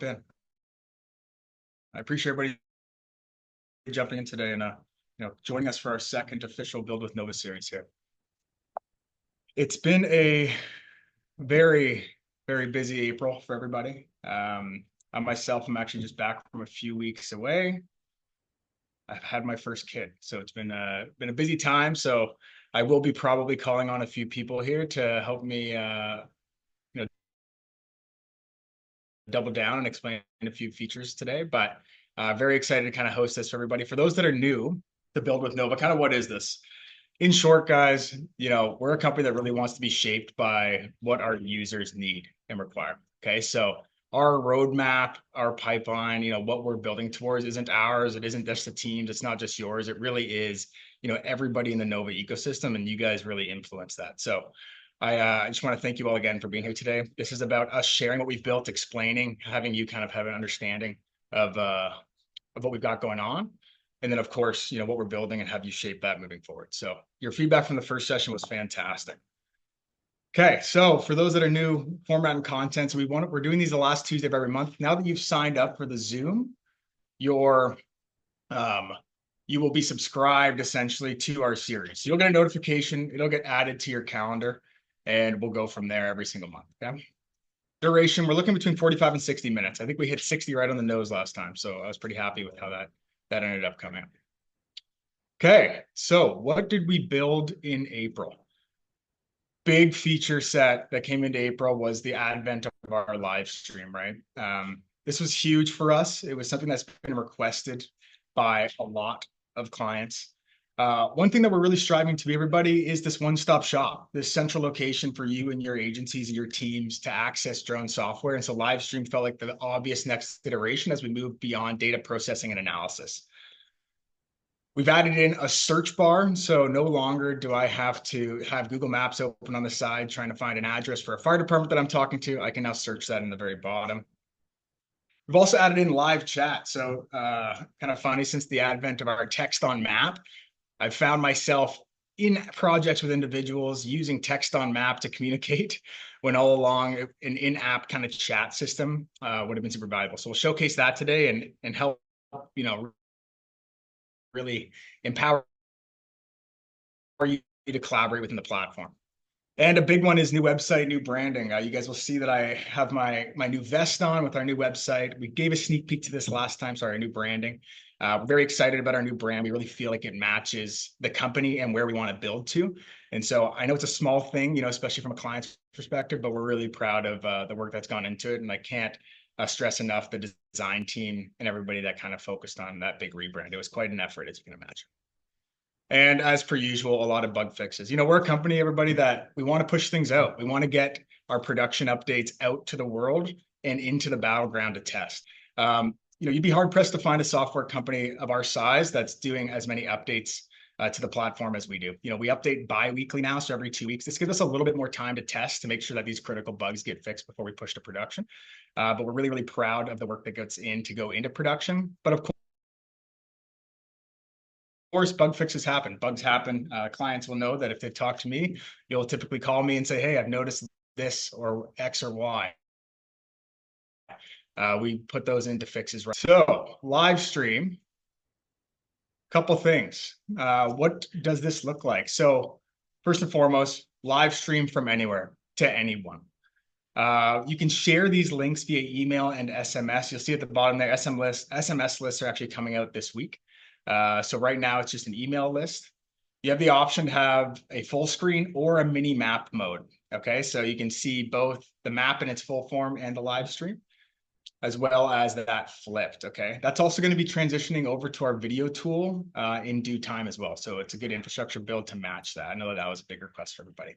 in. I appreciate everybody jumping in today and joining us for our second official Build with Nova series here. It's been a very, very busy April for everybody. I myself am actually just back from a few weeks away. I've had my first kid, so it's been a busy time. So I will be probably calling on a few people here to help me double down and explain a few features today, but very excited to kind of host this for everybody. For those that are new to Build with Nova, kind of what is this? In short, guys, we're a company that really wants to be shaped by what our users need and require. Okay, so our roadmap, our pipeline, what we're building towards isn't ours. It isn't just the teams. It's not just yours. It really is, everybody in the Nova ecosystem, and you guys really influence that. So I just want to thank you all again for being here today. This is about us sharing what we've built, explaining, having you kind of have an understanding of what we've got going on. And then, of course, what we're building and have you shape that moving forward. So your feedback from the first session was fantastic. Okay, so for those that are new, format and content, so we're doing these the last Tuesday of every month. Now that you've signed up for the Zoom, you will be subscribed essentially to our series. So you'll get a notification, it'll get added to your calendar, and we'll go from there every single month. Okay. Duration, we're looking between 45 and 60 minutes. I think we hit 60 right on the nose last time, so I was pretty happy with how that ended up coming. Okay, so what did we build in April? Big feature set that came into April was the advent of our live stream, right? This was huge for us. It was something that's been requested by a lot of clients. One thing that we're really striving to be, everybody, is this one-stop shop, this central location for you and your agencies and your teams to access drone software. And so live stream felt like the obvious next iteration as we move beyond data processing and analysis. We've added in a search bar, so no longer do I have to have Google Maps open on the side trying to find an address for a fire department that I'm talking to. I can now search that in the very bottom. We've also added in live chat. So kind of funny, since the advent of our text on map, I've found myself in projects with individuals using text on map to communicate when all along an in-app kind of chat system would have been super valuable. So we'll showcase that today and help, really empower you to collaborate within the platform. And a big one is new website, new branding. You guys will see that I have my new vest on with our new website. We gave a sneak peek to this last time, sorry, new branding. We're very excited about our new brand. We really feel like it matches the company and where we want to build to. And so I know it's a small thing, especially from a client's perspective, but we're really proud of the work that's gone into it. And I can't stress enough the design team and everybody that kind of focused on that big rebrand. It was quite an effort, as you can imagine. And as per usual, a lot of bug fixes. We're a company, everybody, that we want to push things out. We want to get our production updates out to the world and into the battleground to test. You'd be hard pressed to find a software company of our size that's doing as many updates to the platform as we do. We update bi-weekly now, so every 2 weeks. This gives us a little bit more time to test to make sure that these critical bugs get fixed before we push to production. But we're really, really proud of the work that goes in to go into production. But of course, bug fixes happen. Bugs happen. Clients will know that if they talk to me, you'll typically call me and say, hey, I've noticed this or X or Y. We put those into fixes. Right. So live stream, couple things. What does this look like? So first and foremost, live stream from anywhere to anyone. You can share these links via email and SMS. You'll see at the bottom there, SMS lists are actually coming out this week. So right now it's just an email list. You have the option to have a full screen or a mini map mode. Okay, so you can see both the map in its full form and the live stream, as well as that flipped. Okay, that's also going to be transitioning over to our video tool in due time as well. So it's a good infrastructure build to match that. I know that was a big request for everybody.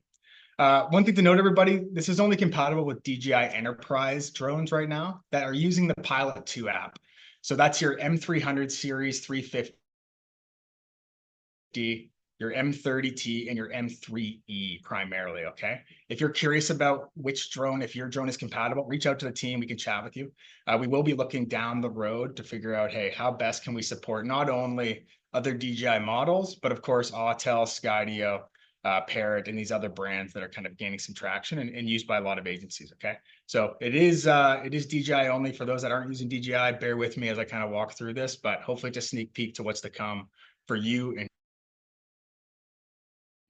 One thing to note, everybody, this is only compatible with DJI Enterprise drones right now that are using the Pilot 2 app. So that's your M300 series 350, your M30T, and your M3E primarily, okay? If you're curious about which drone, if your drone is compatible, reach out to the team. We can chat with you. We will be looking down the road to figure out, hey, how best can we support not only other DJI models, but of course, Autel, Skydio, Parrot, and these other brands that are kind of gaining some traction and used by a lot of agencies. Okay, so it is DJI only. For those that aren't using DJI, bear with me as I kind of walk through this, but hopefully just sneak peek to what's to come for you and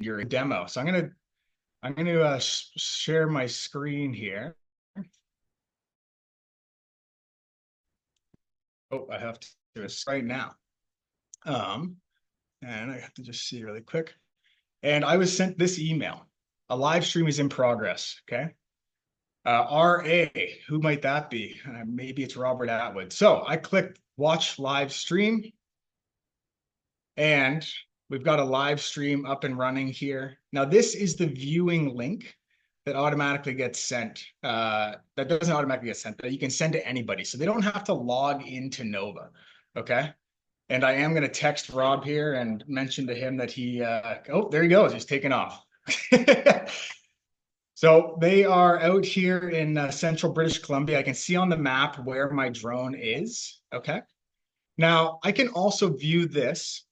your demo. So I'm gonna share my screen here. Oh, I have to do this right now. And I have to just see really quick. And I was sent this email. A live stream is in progress. Okay. RA, who might that be? Maybe it's Robert Atwood. So I clicked watch live stream, and we've got a live stream up and running here. Now, this is the viewing link that automatically gets sent. That doesn't automatically get sent, but you can send to anybody. So they don't have to log into Nova. Okay. And I am going to text Rob here and mention to him that he, oh, there he goes. He's taking off. So they are out here in central British Columbia. I can see on the map where my drone is. Okay. Now I can also view this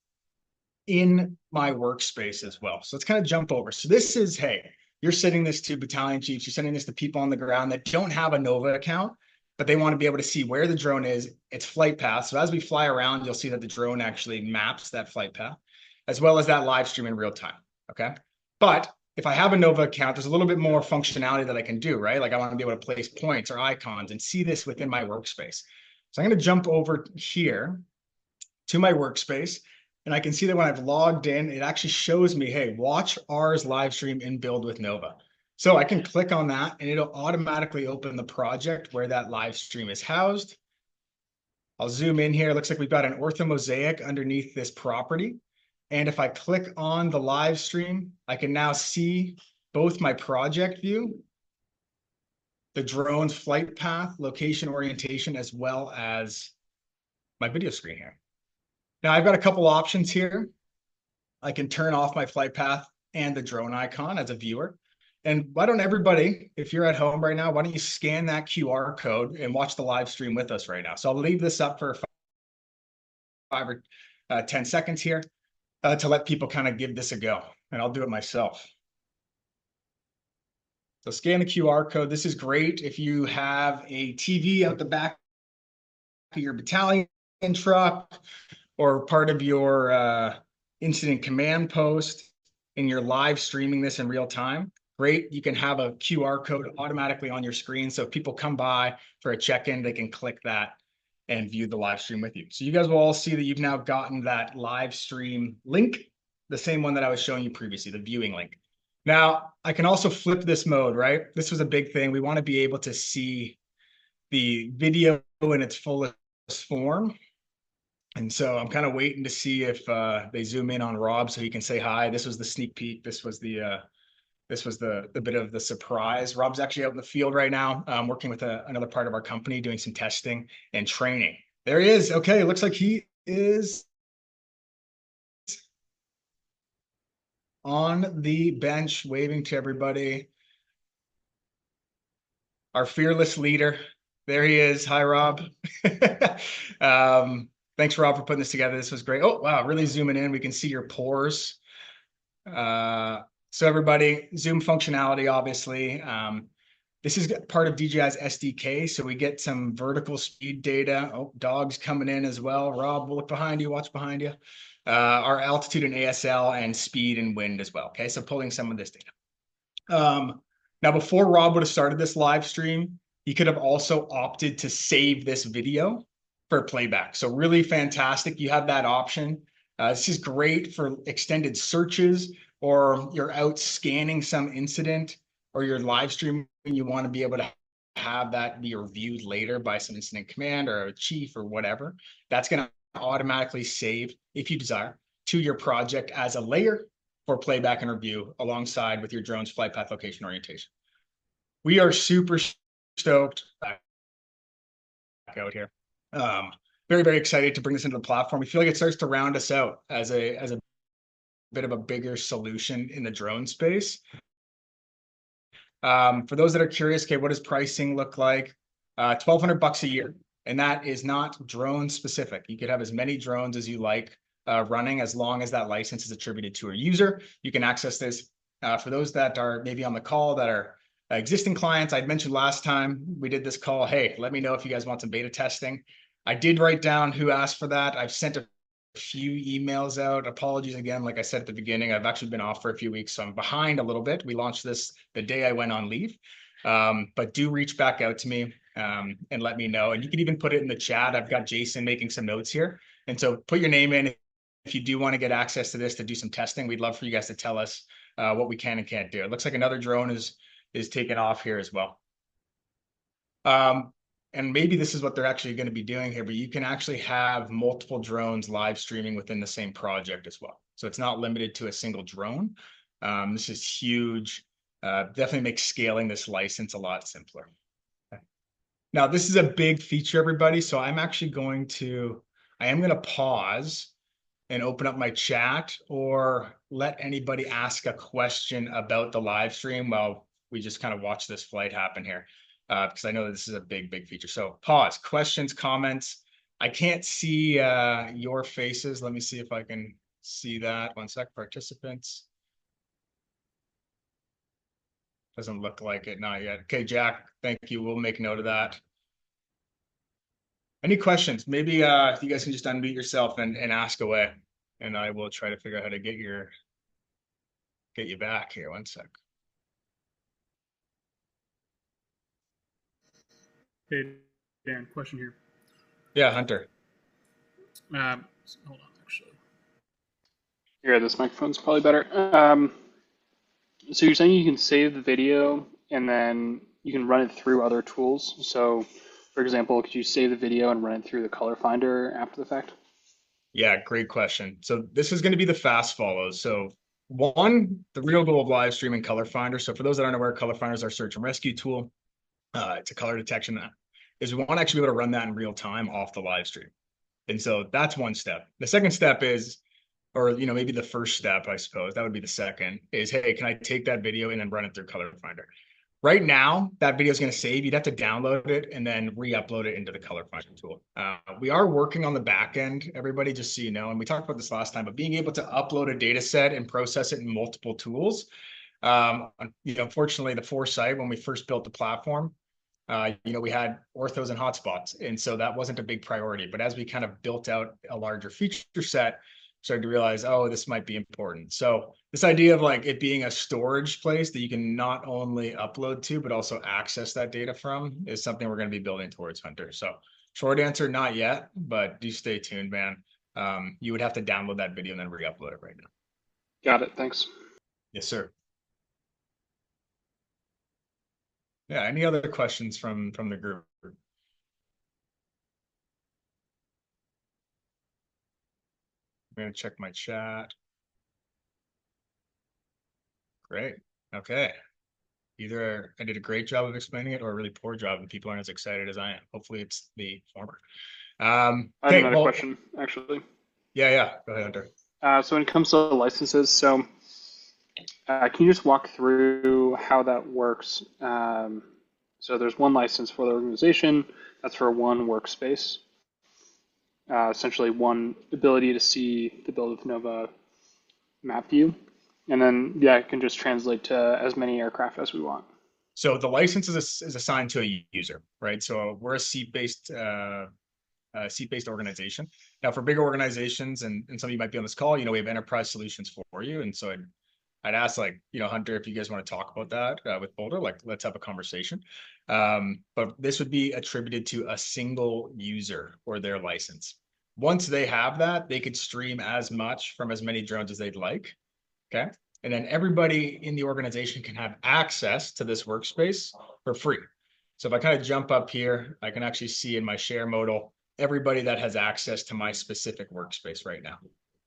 in my workspace as well. So let's kind of jump over. So this is, hey, you're sending this to battalion chiefs. You're sending this to people on the ground that don't have a Nova account, but they want to be able to see where the drone is, its flight path. So as we fly around, you'll see that the drone actually maps that flight path, as well as that live stream in real time. Okay. But if I have a Nova account, there's a little bit more functionality that I can do, right? Like I want to be able to place points or icons and see this within my workspace. So I'm going to jump over here to my workspace, and I can see that when I've logged in, it actually shows me, hey, watch ours live stream in build with Nova. So I can click on that and it'll automatically open the project where that live stream is housed. I'll zoom in here. It looks like we've got an orthomosaic underneath this property. And if I click on the live stream, I can now see both my project view, the drone's flight path, location orientation, as well as my video screen here. Now I've got a couple options here. I can turn off my flight path and the drone icon as a viewer. And why don't everybody, if you're at home right now, why don't you scan that QR code and watch the live stream with us right now? So I'll leave this up for 5 or 10 seconds here to let people kind of give this a go. And I'll do it myself. So scan the QR code. This is great if you have a TV out the back of your battalion truck or part of your incident command post and you're live streaming this in real time. Great, you can have a QR code automatically on your screen. So if people come by for a check-in, they can click that and view the live stream with you. So you guys will all see that you've now gotten that live stream link, the same one that I was showing you previously, the viewing link. Now, I can also flip this mode, right? This was a big thing. We want to be able to see the video in its fullest form. And so I'm kind of waiting to see if they zoom in on Rob so he can say hi. This was the sneak peek. This was the bit of the surprise. Rob's actually out in the field right now, working with another part of our company, doing some testing and training. There he is. Okay, it looks like he is on the bench, waving to everybody. Our fearless leader. There he is. Hi, Rob. Thanks, Rob, for putting this together. This was great. Oh, wow, really zooming in. We can see your pores. So everybody, Zoom functionality, obviously. This is part of DJI's SDK, so we get some vertical speed data. Oh, dogs coming in as well. Rob, we'll look behind you, watch behind you. Our altitude and ASL and speed and wind as well. Okay, so pulling some of this data. Now, before Rob would have started this live stream, he could have also opted to save this video for playback. So really fantastic. You have that option. This is great for extended searches, or you're out scanning some incident, or you're live streaming and you want to be able to have that be reviewed later by some incident command or a chief or whatever. That's going to automatically save, if you desire, to your project as a layer for playback and review alongside with your drone's flight path location orientation. We are super stoked back out here. Very, very excited to bring this into the platform. We feel like it starts to round us out as a bit of a bigger solution in the drone space. For those that are curious, okay, what does pricing look like? $1,200 a year, and that is not drone specific. You could have as many drones as you like running, as long as that license is attributed to a user. You can access this For those that are maybe on the call that are existing clients, I'd mentioned last time we did this call, hey, let me know if you guys want some beta testing. I did write down who asked for that. I've sent a few emails out. Apologies again, like I said at the beginning, I've actually been off for a few weeks, so I'm behind a little bit. We launched this the day I went on leave, but do reach back out to me and let me know. And you can even put it in the chat. I've got Jason making some notes here. And so put your name in if you do want to get access to this to do some testing. We'd love for you guys to tell us what we can and can't do. It looks like another drone is taking off here as well. And maybe this is what they're actually going to be doing here, but you can actually have multiple drones live streaming within the same project as well. So it's not limited to a single drone. This is huge. Definitely makes scaling this license a lot simpler. Okay. Now, this is a big feature, everybody. So I am going to pause and open up my chat or let anybody ask a question about the live stream while we just kind of watch this flight happen here. Because I know that this is a big, big feature. So pause, questions, comments. I can't see your faces. Let me see if I can see that. One sec, participants. Doesn't look like it, not yet. Okay, Jack, thank you. We'll make note of that. Any questions? Maybe if you guys can just unmute yourself and ask away, and I will try to figure out how to get you back here. One sec. Hey, Dan, question here. Yeah, Hunter. Hold on, actually. Yeah, this microphone's probably better. So you're saying you can save the video and then you can run it through other tools. So, for example, could you save the video and run it through the color finder after the fact? Yeah, great question. So this is going to be the fast follows. So one, the real goal of live streaming color finder. So for those that aren't aware, color finder is our search and rescue tool. It's a color detection is we want to actually be able to run that in real time off the live stream. And so that's one step. The second step is, or maybe the first step, I suppose, that would be the second, is, hey, can I take that video and then run it through color finder? Right now, that video is going to save. You'd have to download it and then re-upload it into the color finder tool. We are working on the back end, everybody, just so you know, and we talked about this last time, but being able to upload a data set and process it in multiple tools. Unfortunately, the foresight when we first built the platform, we had orthos and hotspots, and so that wasn't a big priority. But as we kind of built out a larger feature set, started to realize, oh, this might be important. So this idea of like it being a storage place that you can not only upload to, but also access that data from is something we're going to be building towards, Hunter. So short answer, not yet, but do stay tuned, man. You would have to download that video and then re-upload it right now. Got it. Thanks. Yes, sir. Yeah, any other questions from the group? I'm going to check my chat. Great. Okay. Either I did a great job of explaining it or a really poor job and people aren't as excited as I am. Hopefully it's the former. I have another question, actually. Yeah. Go ahead, Hunter. So when it comes to licenses, so can you just walk through how that works? So there's one license for the organization. That's for one workspace. Essentially one ability to see the build with Nova map view. And then, yeah, it can just translate to as many aircraft as we want. So the license is assigned to a user, right? So we're a seat-based organization. Now, for bigger organizations, and some of you might be on this call, we have enterprise solutions for you. And so I'd ask, Hunter, if you guys want to talk about that with Boulder, let's have a conversation. But this would be attributed to a single user or their license. Once they have that, they could stream as much from as many drones as they'd like. Okay. And then everybody in the organization can have access to this workspace for free. So if I kind of jump up here, I can actually see in my share modal everybody that has access to my specific workspace right now.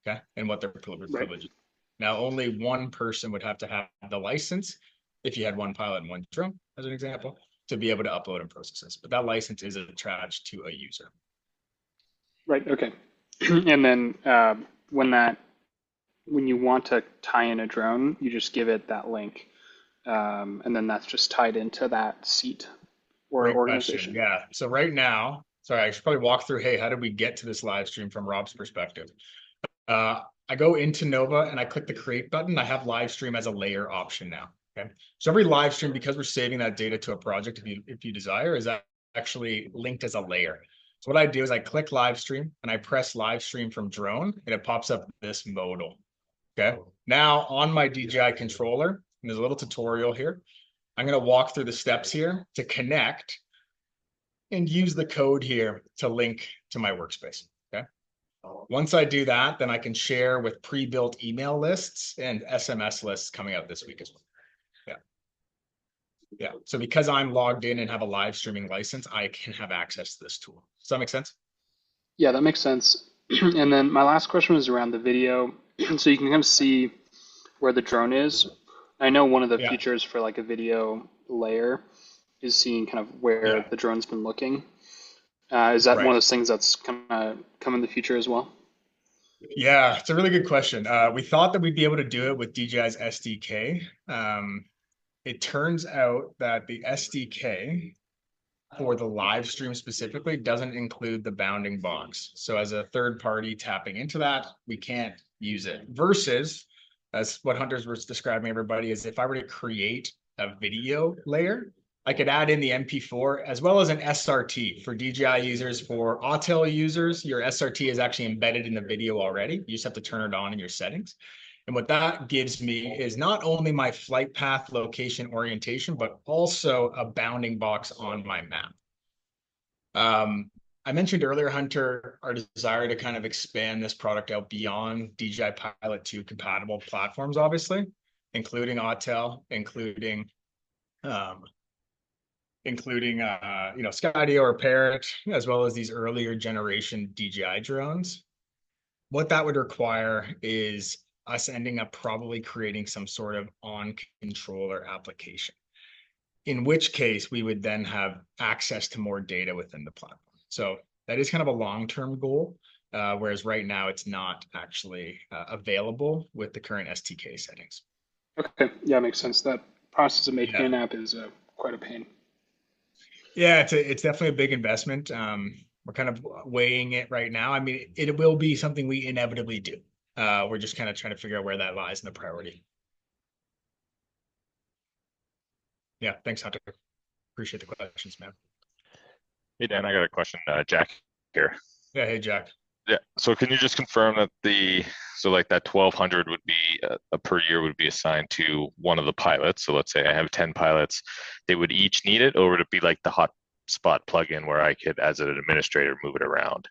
Okay. And what their privileges. Right. Now, only one person would have to have the license if you had one pilot and one drone, as an example, to be able to upload and process this. But that license is attached to a user. Right. Okay. And then when you want to tie in a drone, you just give it that link, and then that's just tied into that seat or Great organization. Question. Yeah. So right now, sorry, I should probably walk through, hey, how did we get to this live stream from Rob's perspective? I go into Nova and I click the create button. I have live stream as a layer option now. Okay. So every live stream, because we're saving that data to a project, if you desire, is actually linked as a layer. So what I do is I click live stream and I press live stream from drone and it pops up this modal. Okay. Now on my DJI controller, and there's a little tutorial here. I'm going to walk through the steps here to connect and use the code here to link to my workspace. Okay. Once I do that, then I can share with pre-built email lists and SMS lists coming out this week as well. Yeah. Yeah. So because I'm logged in and have a live streaming license, I can have access to this tool. Does that make sense? Yeah, that makes sense. And then my last question was around the video. So you can kind of see where the drone is. I know one of the features for like a video layer is seeing kind of where the drone's been looking. Is that one of those things that's kind of come in the future as well? Yeah, it's a really good question. We thought that we'd be able to do it with DJI's SDK. It turns out that the SDK for the live stream specifically doesn't include the bounding box. So as a third party tapping into that, we can't use it. Versus, as what Hunter's was describing everybody, is if I were to create a video layer, I could add in the MP4 as well as an SRT for DJI users. For Autel users, your SRT is actually embedded in the video already. You just have to turn it on in your settings. And what that gives me is not only my flight path location orientation, but also a bounding box on my map. I mentioned earlier, Hunter, our desire to kind of expand this product out beyond DJI Pilot 2 compatible platforms, obviously, including Autel, including Skydio or Parrot, as well as these earlier generation DJI drones. What that would require is us ending up probably creating some sort of on-controller application, in which case we would then have access to more data within the platform. So that is kind of a long-term goal, whereas right now it's not actually available with the current SDK settings. Okay, yeah, makes sense. That process of making an app is quite a pain. Yeah, it's definitely a big investment. We're kind of weighing it right now. I mean, it will be something we inevitably do. We're just kind of trying to figure out where that lies in the priority. Yeah, thanks, Hunter. Appreciate the questions, man. Hey, Dan, I got a question. Jack here. Yeah, hey, Jack. Yeah, so can you just confirm that like that 1,200 would be per year would be assigned to one of the pilots? So let's say I have 10 pilots, they would each need it, or would it be like the hotspot plugin where I could, as an administrator, move it around?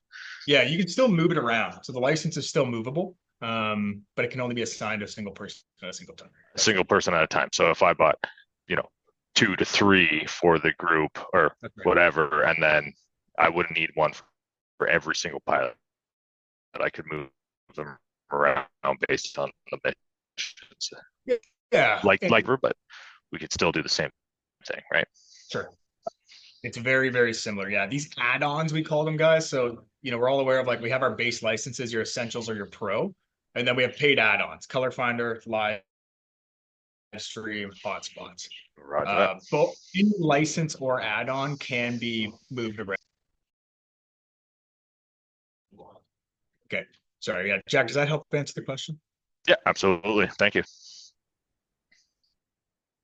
Yeah, you can still move it around. So the license is still movable, but it can only be assigned to a single person at a single time. A single person at a time. So if I bought, 2 to 3 for the group or whatever, and then I wouldn't need one for every single pilot. That I could move them around based on the missions. Yeah. But we could still do the same thing, right? Sure. It's very, very similar. Yeah. These add-ons, we call them, guys. So, we're all aware of, like, we have our base licenses, your essentials or your pro, and then we have paid add-ons, Color Finder, Live Stream, Hotspots. Both any license or add-on can be moved around. Okay. Sorry. Yeah. Jack, does that help answer the question? Yeah, absolutely. Thank you.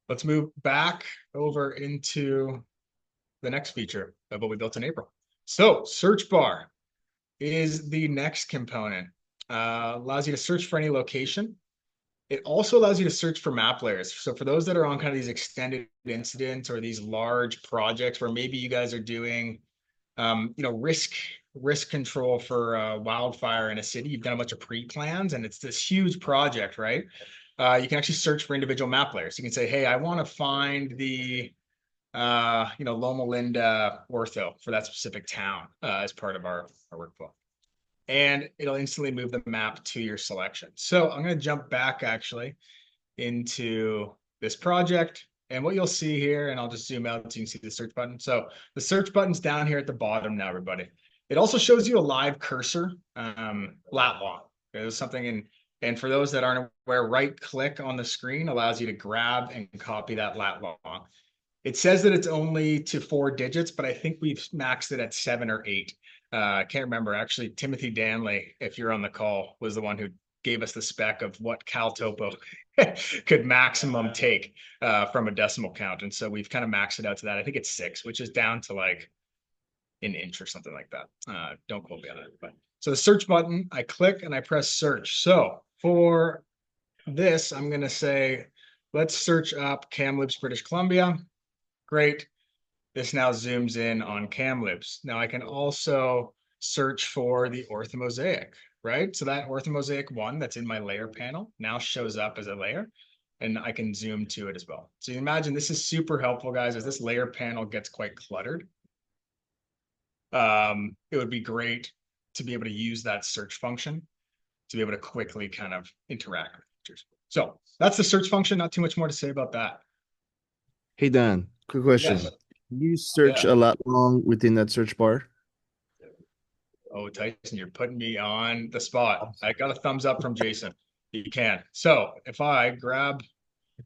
Let's move back over into the next feature of what we built in April. So search bar is the next component. Allows you to search for any location. It also allows you to search for map layers. So for those that are on kind of these extended incidents or these large projects where maybe you guys are doing, risk control for wildfire in a city, you've done a bunch of pre-plans and it's this huge project, right? You can actually search for individual map layers. You can say, hey, I want to find the, Loma Linda ortho for that specific town as part of our workflow. And it'll instantly move the map to your selection. So I'm going to jump back actually into this project. And what you'll see here, and I'll just zoom out so you can see the search button. So the search button's down here at the bottom now, everybody. It also shows you a live cursor, lat long. There's something and for those that aren't aware, right click on the screen allows you to grab and copy that lat long. It says that it's only to 4 digits, but I think we've maxed it at 7 or 8. I can't remember. Actually, Timothy Danley, if you're on the call, was the one who gave us the spec of what CalTopo could maximum take from a decimal count. And so we've kind of maxed it out to that. I think it's 6, which is down to like an inch or something like that. Don't quote me on it. But so the search button, I click and I press search. So for this, I'm going to say, let's search up Kamloops, British Columbia. Great. This now zooms in on Kamloops. Now I can also search for the orthomosaic, right? So that orthomosaic 1 that's in my layer panel now shows up as a layer, and I can zoom to it as well. So you imagine this is super helpful, guys, as this layer panel gets quite cluttered. It would be great to be able to use that search function to be able to quickly kind of interact with features. So that's the search function. Not too much more to say about that. Hey Dan, quick question. Yes. You search Yeah. a lot long within that search bar? Oh, Tyson, you're putting me on the spot. I got a thumbs up from Jason. You can. So if I grab,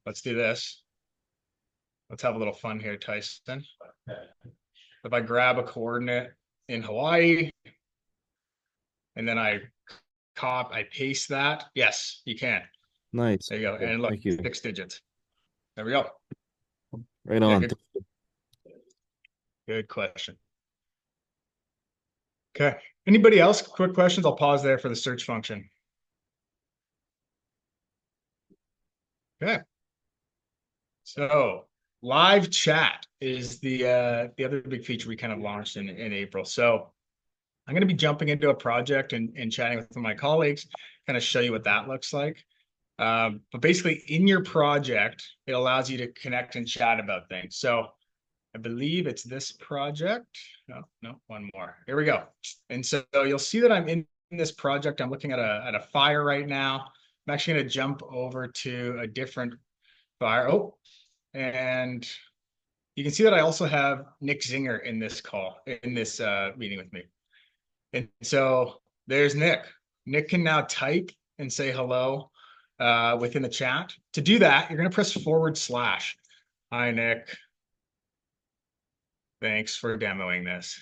let's do this. Let's have a little fun here, Tyson. If I grab a coordinate in Hawaii, and then I paste that. Yes, you can. Nice. There you go. And look, Thank you. 6 digits. There we go. Right Yeah, on. good question. Okay. Anybody else? Quick questions? I'll pause there for the search function. Okay. So live chat is the other big feature we kind of launched in April. So I'm going to be jumping into a project and chatting with my colleagues, kind of show you what that looks like. But basically in your project, it allows you to connect and chat about things. So I believe it's this project. No, one more. Here we go. And so you'll see that I'm in this project. I'm looking at a fire right now. I'm actually going to jump over to a different fire. Oh, and you can see that I also have Nick Zinger in this call, in this meeting with me. And so there's Nick. Nick can now type and say hello within the chat. To do that, you're going to press /. Hi, Nick. Thanks for demoing this.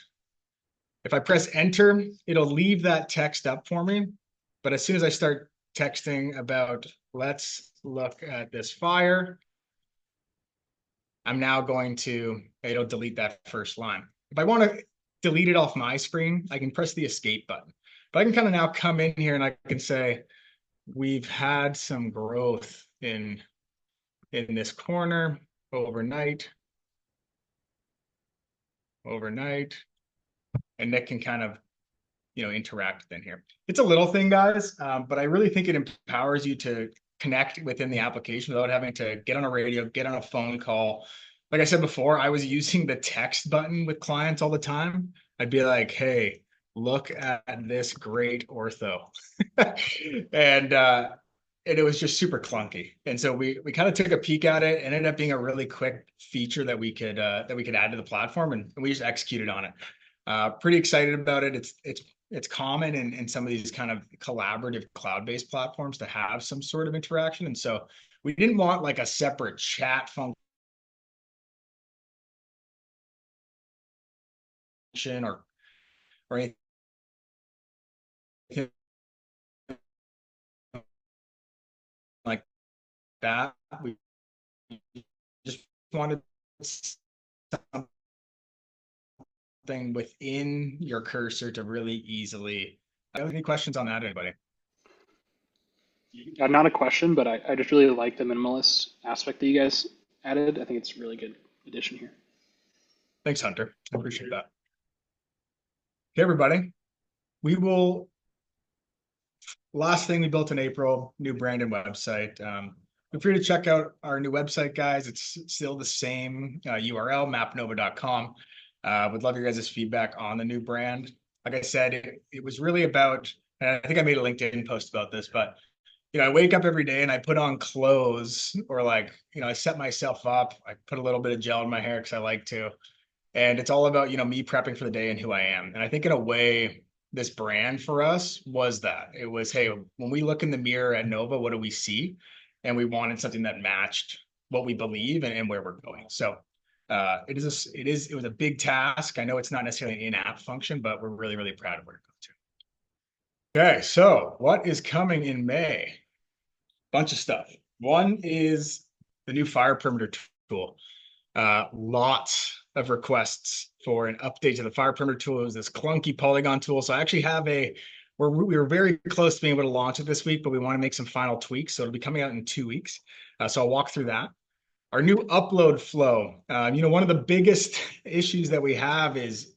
If I press enter, it'll leave that text up for me. But as soon as I start texting about, let's look at this fire, I'm now going to, it'll delete that first line. If I want to delete it off my screen, I can press the escape button. But I can kind of now come in here and I can say, we've had some growth in this corner overnight, and Nick can kind of, interact within here. It's a little thing, guys, but I really think it empowers you to connect within the application without having to get on a radio, get on a phone call. Like I said before, I was using the text button with clients all the time. I'd be like, hey, look at this great ortho. And it was just super clunky. And so we kind of took a peek at it. It ended up being a really quick feature that we could add to the platform, and we just executed on it. Pretty excited about it. It's common in some of these kind of collaborative cloud-based platforms to have some sort of interaction. And so we didn't want like a separate chat function or anything like that. We just wanted something within your cursor to really easily. Any questions on that, anybody? Not a question, but I just really like the minimalist aspect that you guys added. I think it's a really good addition here. Thanks, Hunter. I appreciate that. Okay, everybody. Last thing we built in April, new brand and website. Feel free to check out our new website, guys. It's still the same URL, mapnova.com. Would love your guys' feedback on the new brand. Like I said, it was really about, and I think I made a LinkedIn post about this, but I wake up every day and I put on clothes, or I set myself up. I put a little bit of gel in my hair because I like to. And it's all about, me prepping for the day and who I am. And I think in a way, this brand for us was that. It was, hey, when we look in the mirror at Nova, what do we see? And we wanted something that matched what we believe and where we're going. So it was a big task. I know it's not necessarily an in-app function, but we're really, really proud of where it goes to. Okay, so what is coming in May? Bunch of stuff. One is the new fire perimeter tool. Lots of requests for an update to the fire perimeter tool. It was this clunky polygon tool. So I actually have we were very close to being able to launch it this week, but we want to make some final tweaks. So it'll be coming out in 2 weeks. So I'll walk through that. Our new upload flow. One of the biggest issues that we have is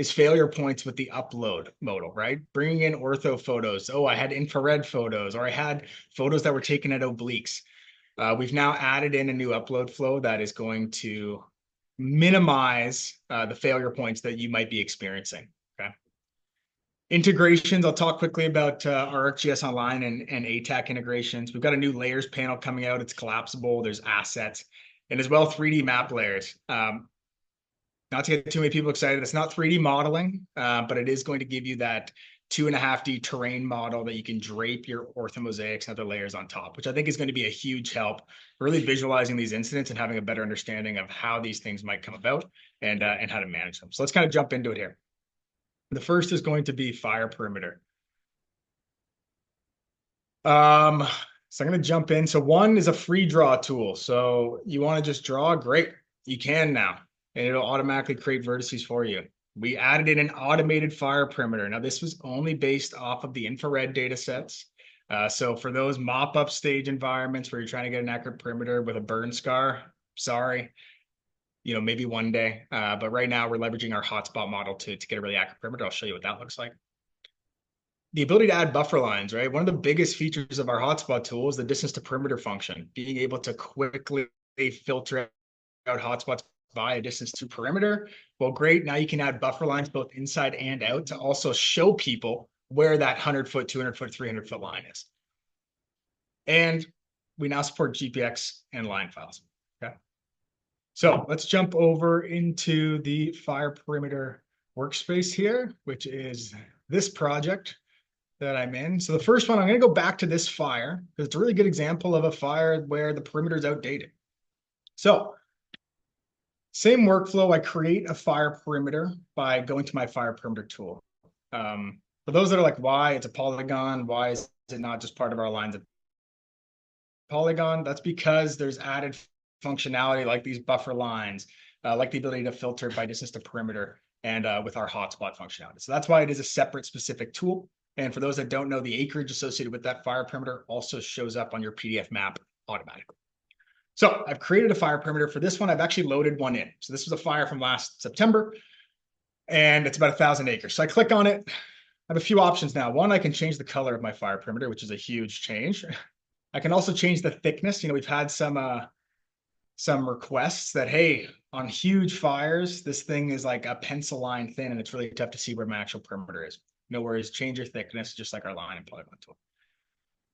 failure points with the upload modal, right? Bringing in ortho photos. Oh, I had infrared photos, or I had photos that were taken at obliques. We've now added in a new upload flow that is going to minimize the failure points that you might be experiencing. Okay. Integrations, I'll talk quickly about our ArcGIS Online and ATAK integrations. We've got a new layers panel coming out. It's collapsible. There's assets, and as well 3D map layers. Not to get too many people excited, it's not 3D modeling, but it is going to give you that 2.5D terrain model that you can drape your orthomosaics and other layers on top, which I think is going to be a huge help really visualizing these incidents and having a better understanding of how these things might come about and how to manage them. So let's kind of jump into it here. The first is going to be fire perimeter. So I'm going to jump in. So one is a free draw tool. So you want to just draw, great. You can now, and it'll automatically create vertices for you. We added in an automated fire perimeter. Now this was only based off of the infrared data sets. So for those mop-up stage environments where you're trying to get an accurate perimeter with a burn scar, sorry, maybe one day. But right now we're leveraging our hotspot model to get a really accurate perimeter. I'll show you what that looks like. The ability to add buffer lines, right? One of the biggest features of our hotspot tool is the distance to perimeter function, being able to quickly filter out hotspots by a distance to perimeter. Well, great. Now you can add buffer lines both inside and out to also show people where that 100-foot, 200-foot, 300-foot line is. And we now support GPX and line files. Okay. So let's jump over into the fire perimeter workspace here, which is this project that I'm in. So the first one, I'm going to go back to this fire because it's a really good example of a fire where the perimeter is outdated. So same workflow, I create a fire perimeter by going to my fire perimeter tool. For those that are like, why it's a polygon, why is it not just part of our lines of polygon? That's because there's added functionality like these buffer lines, like the ability to filter by distance to perimeter and with our hotspot functionality. So that's why it is a separate specific tool. And for those that don't know, the acreage associated with that fire perimeter also shows up on your PDF map automatically. So I've created a fire perimeter. For this one, I've actually loaded one in. So this was a fire from last September, and it's about 1,000 acres. So I click on it. I have a few options now. One, I can change the color of my fire perimeter, which is a huge change. I can also change the thickness. We've had some requests that, hey, on huge fires, this thing is like a pencil line thin, and it's really tough to see where my actual perimeter is. No worries, change your thickness, just like our line and polygon tool.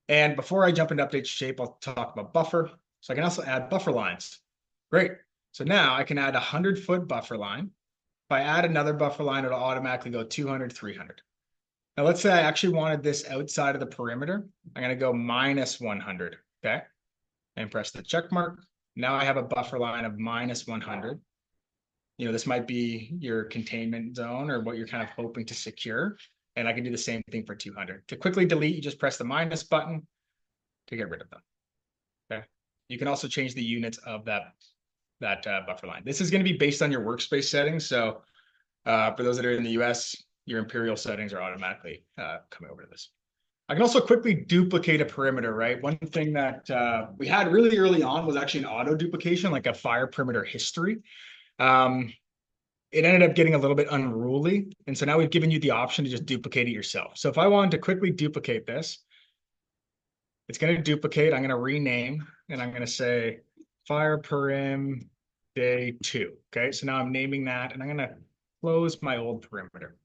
And before I jump into update shape, I'll talk about buffer. So I can also add buffer lines. Great. So now I can add a 100-foot buffer line. If I add another buffer line, it'll automatically go 200, 300. Now let's say I actually wanted this outside of the perimeter. I'm going to go minus 100. Okay. And press the check mark. Now I have a buffer line of minus 100. This might be your containment zone or what you're kind of hoping to secure. And I can do the same thing for 200. To quickly delete, you just press the minus button to get rid of them. Okay. You can also change the units of that buffer line. This is going to be based on your workspace settings. So for those that are in the US, your imperial settings are automatically coming over to this. I can also quickly duplicate a perimeter, right? One thing that we had really early on was actually an auto duplication, like a fire perimeter history. It ended up getting a little bit unruly. And so now we've given you the option to just duplicate it yourself. So if I wanted to quickly duplicate this, it's going to duplicate. I'm going to rename, and I'm going to say fire perim day 2. Okay, so now I'm naming that, and I'm going to close my old perimeter.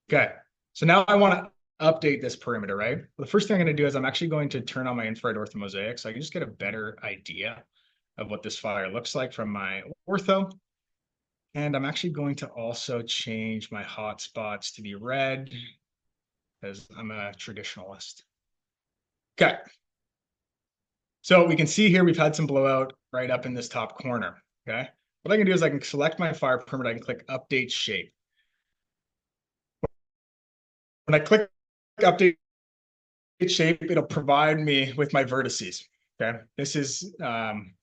Okay, so now I want to update this perimeter, right? Well, the first thing I'm going to do is I'm actually going to turn on my infrared orthomosaic so I can just get a better idea of what this fire looks like from my ortho. And I'm actually going to also change my hotspots to be red because I'm a traditionalist. Okay. So we can see here we've had some blowout right up in this top corner. Okay. What I can do is I can select my fire perimeter. I can click update shape. I click update shape, it'll provide me with my vertices. Okay. This is,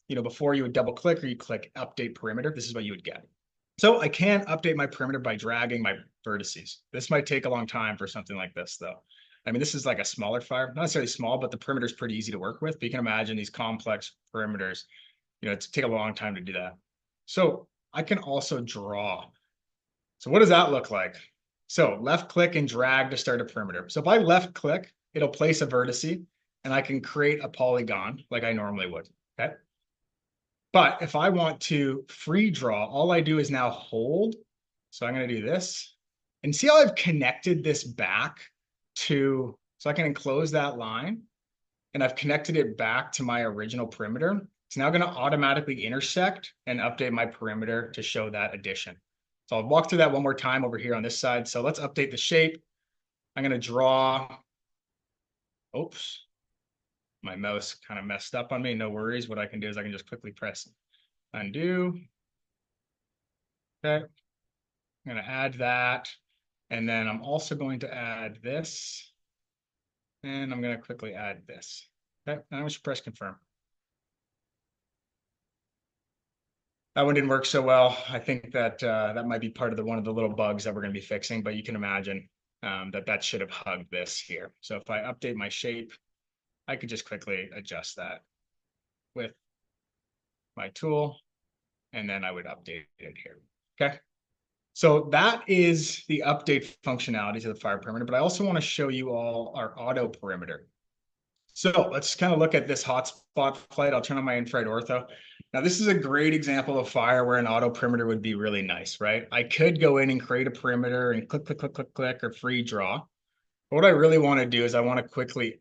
before you would double click or you click update perimeter, this is what you would get. So I can update my perimeter by dragging my vertices. This might take a long time for something like this though. I mean, this is like a smaller fire, not necessarily small, but the perimeter is pretty easy to work with. But you can imagine these complex perimeters, it's take a long time to do that. So I can also draw. So what does that look like? So left click and drag to start a perimeter. So if I left click, it'll place a vertice and I can create a polygon like I normally would, okay? But if I want to free draw, all I do is now hold. So I'm going to do this and see how I've connected this back to, so I can enclose that line and I've connected it back to my original perimeter. It's now going to automatically intersect and update my perimeter to show that addition. So I'll walk through that one more time over here on this side. So let's update the shape. I'm going to draw. Oops. My mouse kind of messed up on me. No worries. What I can do is I can just quickly press undo. Okay. I'm going to add that. And then I'm also going to add this. And I'm going to quickly add this. Okay. And I'm going to press confirm. That one didn't work so well. I think that that might be part of one of the little bugs that we're going to be fixing, but you can imagine that should have hugged this here. So if I update my shape, I could just quickly adjust that with my tool, and then I would update it here. Okay. So that is the update functionality to the fire perimeter, but I also want to show you all our auto perimeter. So let's kind of look at this hotspot flight. I'll turn on my infrared ortho. Now, this is a great example of fire where an auto perimeter would be really nice, right? I could go in and create a perimeter and click, click, click, click, click, or free draw. But what I really want to do is I want to quickly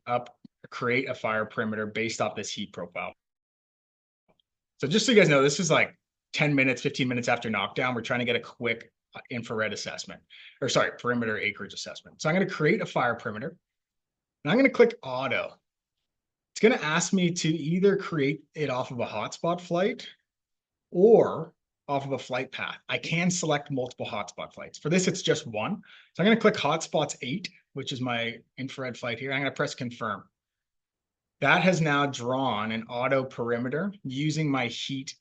create a fire perimeter based off this heat profile. So just so you guys know, this is like 10 minutes, 15 minutes after knockdown. We're trying to get a quick infrared assessment, or sorry, perimeter acreage assessment. So I'm going to create a fire perimeter and I'm going to click auto. It's going to ask me to either create it off of a hotspot flight or off of a flight path. I can select multiple hotspot flights. For this, it's just one. So I'm going to click hotspots 8, which is my infrared flight here. I'm going to press confirm. That has now drawn an auto perimeter using my heat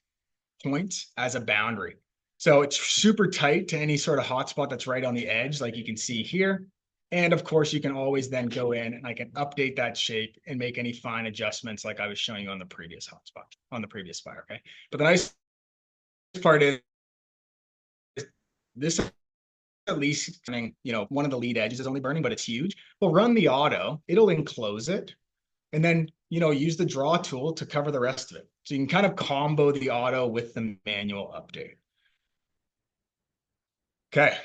points as a boundary. So it's super tight to any sort of hotspot that's right on the edge, like you can see here. And of course, you can always then go in and I can update that shape and make any fine adjustments like I was showing you on the previous hotspot, on the previous fire, okay? But the nice part is this, at least, one of the lead edges is only burning, but it's huge. We'll run the auto, it'll enclose it, and then, use the draw tool to cover the rest of it. So you can kind of combo the auto with the manual update. Okay,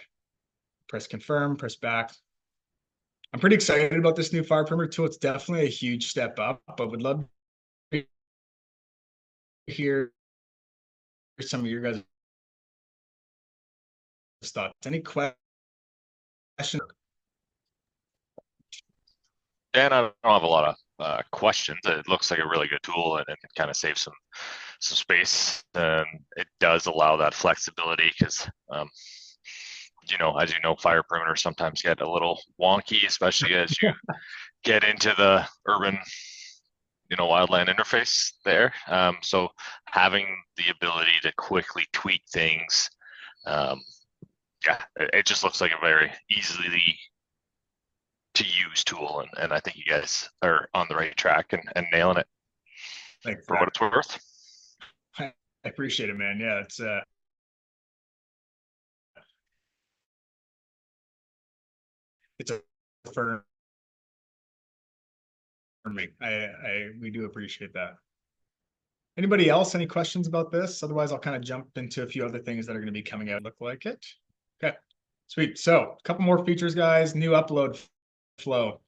press confirm, press back. I'm pretty excited about this new fire perimeter tool. It's definitely a huge step up, but would love to hear some of your guys' thoughts. Any questions? Dan, I don't have a lot of questions. It looks like a really good tool and it kind of saves some space. And it does allow that flexibility because, as you know, fire perimeters sometimes get a little wonky, especially as you get into the urban, wildland interface there. So having the ability to quickly tweak things, it just looks like a very easily to use tool, and I think you guys are on the right track and nailing it. Thanks for what it's worth. I appreciate it, man. Yeah, it's a for me. We do appreciate that. Anybody else? Any questions about this? Otherwise, I'll kind of jump into a few other things that are going to be coming out. Look like it. Okay, sweet. So a couple more features, guys. New upload flow.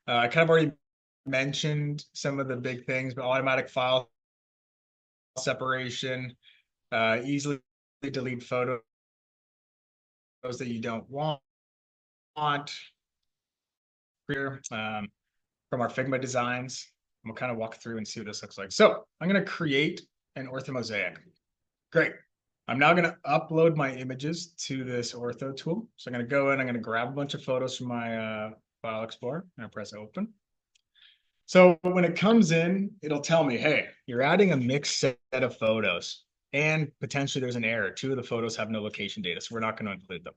I kind of already mentioned some of the big things, but automatic file separation, easily delete photos that you don't want. Here from our Figma designs. We'll kind of walk through and see what this looks like. So I'm going to create an orthomosaic. Great. I'm now going to upload my images to this ortho tool. So I'm going to go in, I'm going to grab a bunch of photos from my File Explorer, and I press open. So when it comes in, it'll tell me, hey, you're adding a mixed set of photos and potentially there's an error. 2 of the photos have no location data, so we're not going to include them.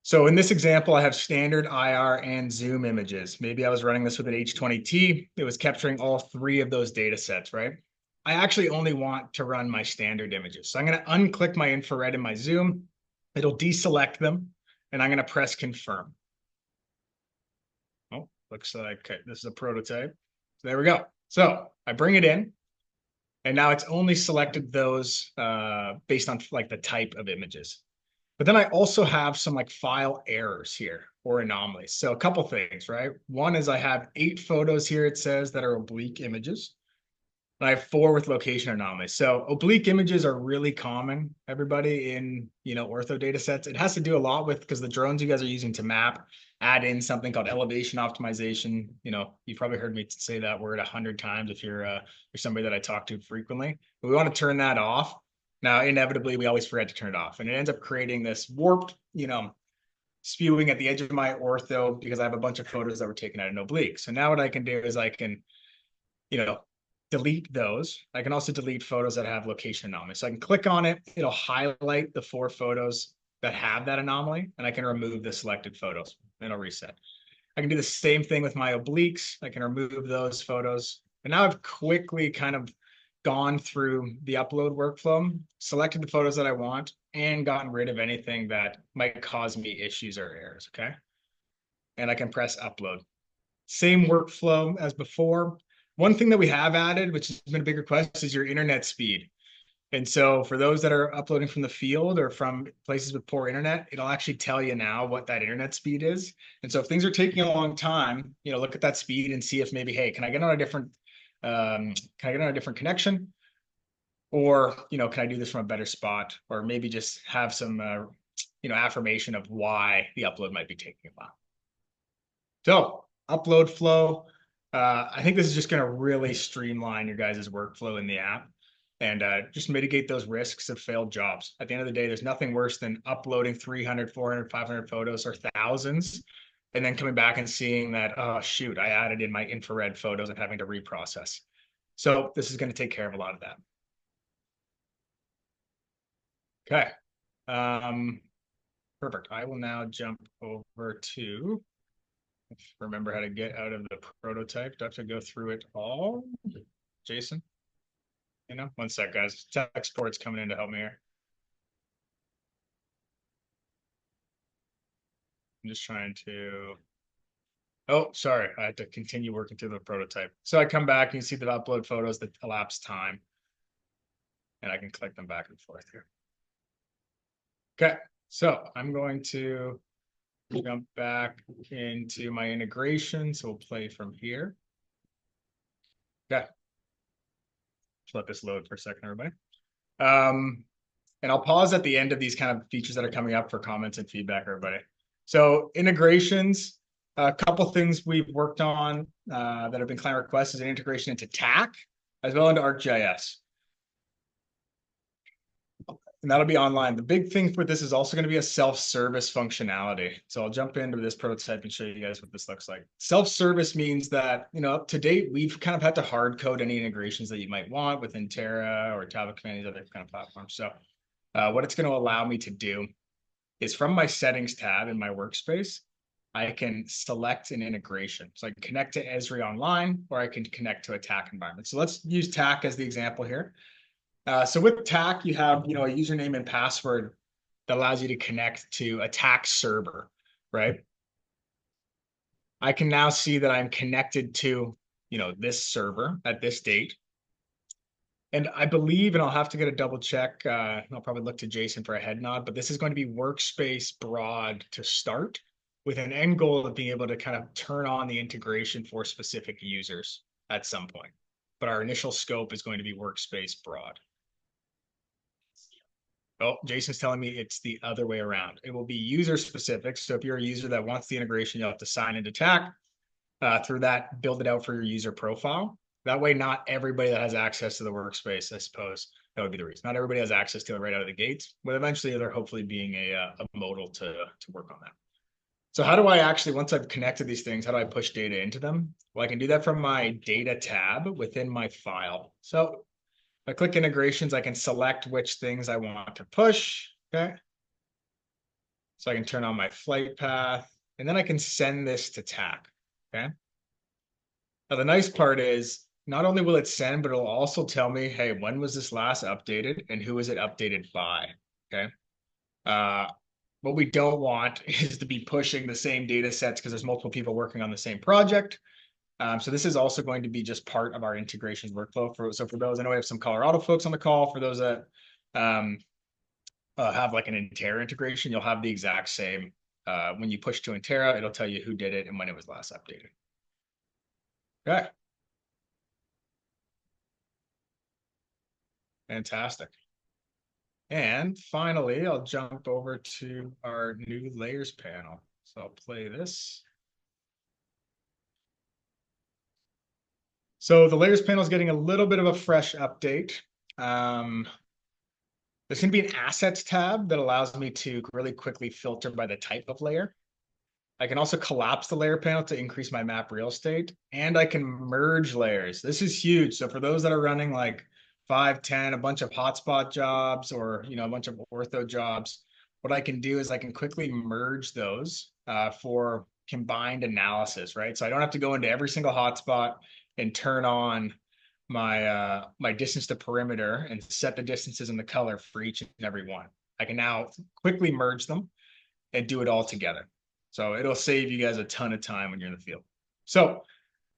So in this example, I have standard IR and zoom images. Maybe I was running this with an H20T. It was capturing all 3 of those data sets, right? I actually only want to run my standard images. So I'm going to unclick my infrared and my zoom. It'll deselect them, and I'm going to press confirm. Oh, looks like okay, this is a prototype. So there we go. So I bring it in, and now it's only selected those based on like the type of images. But then I also have some like file errors here or anomalies. So a couple things, right? One is I have 8 photos here, it says, that are oblique images. And I have 4 with location anomalies. So oblique images are really common, everybody, in ortho data sets. It has to do a lot with because the drones you guys are using to map, add in something called elevation optimization. You've probably heard me say that word 100 times if you're somebody that I talk to frequently. But we want to turn that off. Now, inevitably, we always forget to turn it off, and it ends up creating this warped, spewing at the edge of my ortho because I have a bunch of photos that were taken at an oblique. So now what I can do is I can, delete those. I can also delete photos that have location anomalies. So I can click on it. It'll highlight the 4 photos that have that anomaly, and I can remove the selected photos. And it'll reset. I can do the same thing with my obliques. I can remove those photos. And now I've quickly kind of gone through the upload workflow, selected the photos that I want, and gotten rid of anything that might cause me issues or errors, okay? And I can press upload. Same workflow as before. One thing that we have added, which has been a big request, is your internet speed. And so for those that are uploading from the field or from places with poor internet, it'll actually tell you now what that internet speed is. And so if things are taking a long time, look at that speed and see if maybe, hey, can I get on a different connection? Or, can I do this from a better spot? Or maybe just have some, affirmation of why the upload might be taking a while. So upload flow. I think this is just going to really streamline your guys' workflow in the app and just mitigate those risks of failed jobs. At the end of the day, there's nothing worse than uploading 300, 400, 500 photos or thousands, and then coming back and seeing that, oh, shoot, I added in my infrared photos and having to reprocess. So this is going to take care of a lot of that. Okay. Perfect. I will now jump over to remember how to get out of the prototype. Do I have to go through it all? Jason? 1 sec, guys. Tech Sport's coming in to help me here. I'm just trying to. Oh, sorry. I had to continue working through the prototype. So I come back and you see the upload photos that elapsed time. And I can click them back and forth here. Okay. So I'm going to jump back into my integration. So we'll play from here. Okay. Just let this load for a second, everybody. And I'll pause at the end of these kind of features that are coming up for comments and feedback, everybody. So integrations, a couple things we've worked on that have been client requests is an integration into TAK as well into ArcGIS. And that'll be online. The big thing for this is also going to be a self-service functionality. So I'll jump into this prototype and show you guys what this looks like. Self-service means that, up to date, we've kind of had to hard code any integrations that you might want within Terra or Tablet Command, these other kind of platforms. So what it's going to allow me to do is from my settings tab in my workspace, I can select an integration. So I can connect to Esri Online, or I can connect to a TAK environment. So let's use TAK as the example here. So with TAK, you have a username and password that allows you to connect to a TAK server, right? I can now see that I'm connected to this server at this date. And I believe, and I'll have to get a double check, I'll probably look to Jason for a head nod, but this is going to be workspace broad to start with an end goal of being able to kind of turn on the integration for specific users at some point. But our initial scope is going to be workspace broad. Oh, Jason's telling me it's the other way around. It will be user specific. So if you're a user that wants the integration, you'll have to sign into TAK. Through that, build it out for your user profile. That way, not everybody that has access to the workspace, I suppose, that would be the reason. Not everybody has access to it right out of the gates, but eventually there hopefully being a modal to work on that. So how do I actually, once I've connected these things, how do I push data into them? Well, I can do that from my data tab within my file. So if I click integrations, I can select which things I want to push, okay? So I can turn on my flight path, and then I can send this to TAK, okay? Now the nice part is, not only will it send, but it'll also tell me, hey, when was this last updated and who was it updated by, okay? What we don't want is to be pushing the same data sets because there's multiple people working on the same project. So this is also going to be just part of our integrations workflow. So for those, I know we have some Colorado folks on the call. For those that have like an Intera integration, you'll have the exact same. When you push to Intera, it'll tell you who did it and when it was last updated. Okay. Fantastic. And finally, I'll jump over to our new layers panel. So I'll play this. So the layers panel is getting a little bit of a fresh update. There's going to be an assets tab that allows me to really quickly filter by the type of layer. I can also collapse the layer panel to increase my map real estate, and I can merge layers. This is huge. So for those that are running like 5, 10, a bunch of hotspot jobs or a bunch of ortho jobs, what I can do is I can quickly merge those for combined analysis, right? So I don't have to go into every single hotspot and turn on my my distance to perimeter and set the distances and the color for each and every one. I can now quickly merge them and do it all together. So it'll save you guys a ton of time when you're in the field. So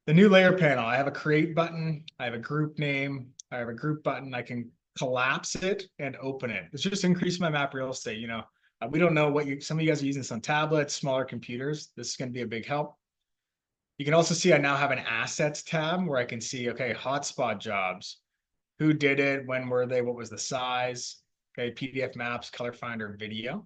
the new layer panel, I have a create button, I have a group name, I have a group button. I can collapse it and open it. It's just increase my map real estate. We don't know what some of you guys are using this on tablets, smaller computers. This is going to be a big help. You can also see I now have an assets tab where I can see, okay, hotspot jobs, who did it, when were they, what was the size, okay, PDF maps, color finder, video.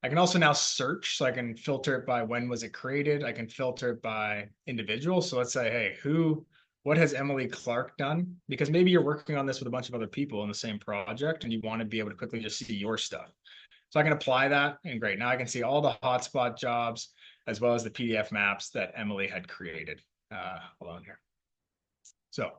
I can also now search, so I can filter it by when was it created. I can filter it by individual. So let's say, hey, what has Emily Clark done? Because maybe you're working on this with a bunch of other people in the same project and you want to be able to quickly just see your stuff. So I can apply that, and great. Now I can see all the hotspot jobs as well as the PDF maps that Emily had created. Hold on here. So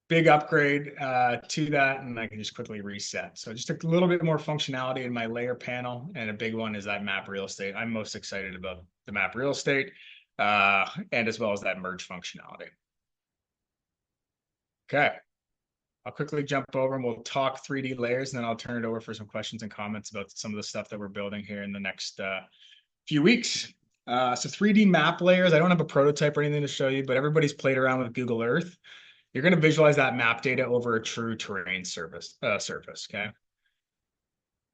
big upgrade to that, and I can just quickly reset. So just a little bit more functionality in my layer panel, and a big one is that map real estate. I'm most excited about the map real estate, and as well as that merge functionality. Okay, I'll quickly jump over and we'll talk 3D layers, and then I'll turn it over for some questions and comments about some of the stuff that we're building here in the next few weeks. So 3D map layers, I don't have a prototype or anything to show you, but everybody's played around with Google Earth. You're going to visualize that map data over a true terrain surface, okay?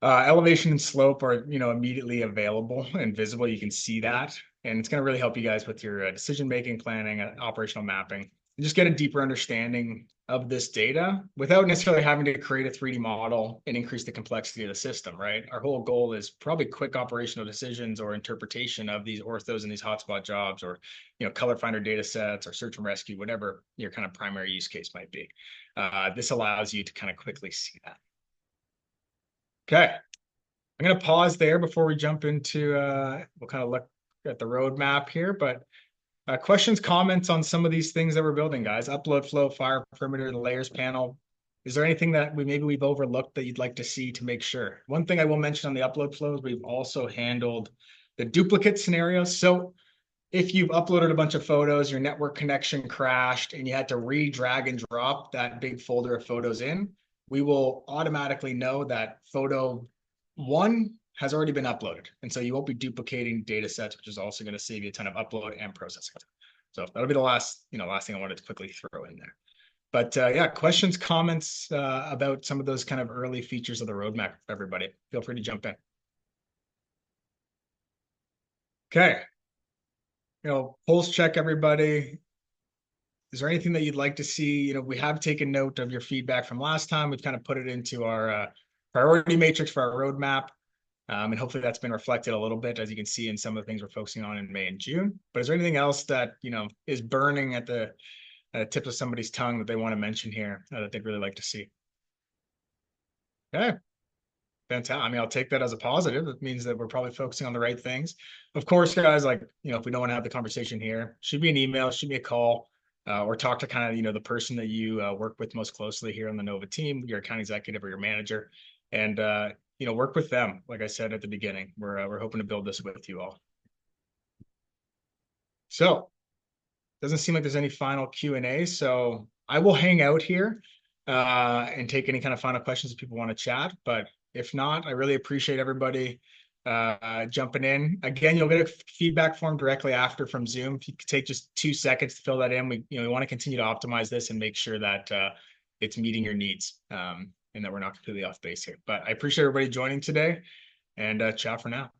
Elevation and slope are, immediately available and visible. You can see that, and it's going to really help you guys with your decision-making, planning, operational mapping, and just get a deeper understanding of this data without necessarily having to create a 3D model and increase the complexity of the system, right? Our whole goal is probably quick operational decisions or interpretation of these orthos and these hotspot jobs, or, color finder data sets or search and rescue, whatever your kind of primary use case might be. This allows you to kind of quickly see that. Okay, I'm going to pause there before we jump into, we'll kind of look at the roadmap here, but questions, comments on some of these things that we're building, guys. Upload flow, fire perimeter, the layers panel. Is there anything that we've overlooked that you'd like to see to make sure? One thing I will mention on the upload flows, we've also handled the duplicate scenarios. So if you've uploaded a bunch of photos, your network connection crashed, and you had to re-drag and drop that big folder of photos in, we will automatically know that photo 1 has already been uploaded. And so you won't be duplicating data sets, which is also going to save you a ton of upload and processing. So that'll be the last thing I wanted to quickly throw in there. But yeah, questions, comments about some of those kind of early features of the roadmap, everybody. Feel free to jump in. Okay. Pulse check, everybody. Is there anything that you'd like to see? We have taken note of your feedback from last time. We've kind of put it into our priority matrix for our roadmap. And hopefully that's been reflected a little bit, as you can see in some of the things we're focusing on in May and June. But is there anything else that, is burning at the tip of somebody's tongue that they want to mention here that they'd really like to see? Okay. Fantastic. I mean, I'll take that as a positive. It means that we're probably focusing on the right things. Of course, guys, like, if we don't want to have the conversation here, shoot me an email, shoot me a call, or talk to kind of, the person that you work with most closely here on the Nova team, your account executive or your manager, and, work with them. Like I said at the beginning, we're hoping to build this with you all. So doesn't seem like there's any final Q&A. So I will hang out here and take any kind of final questions if people want to chat. But if not, I really appreciate everybody jumping in. Again, you'll get a feedback form directly after from Zoom. If you could take just 2 seconds to fill that in, we want to continue to optimize this and make sure that it's meeting your needs and that we're not completely off base here. But I appreciate everybody joining today, and ciao for now.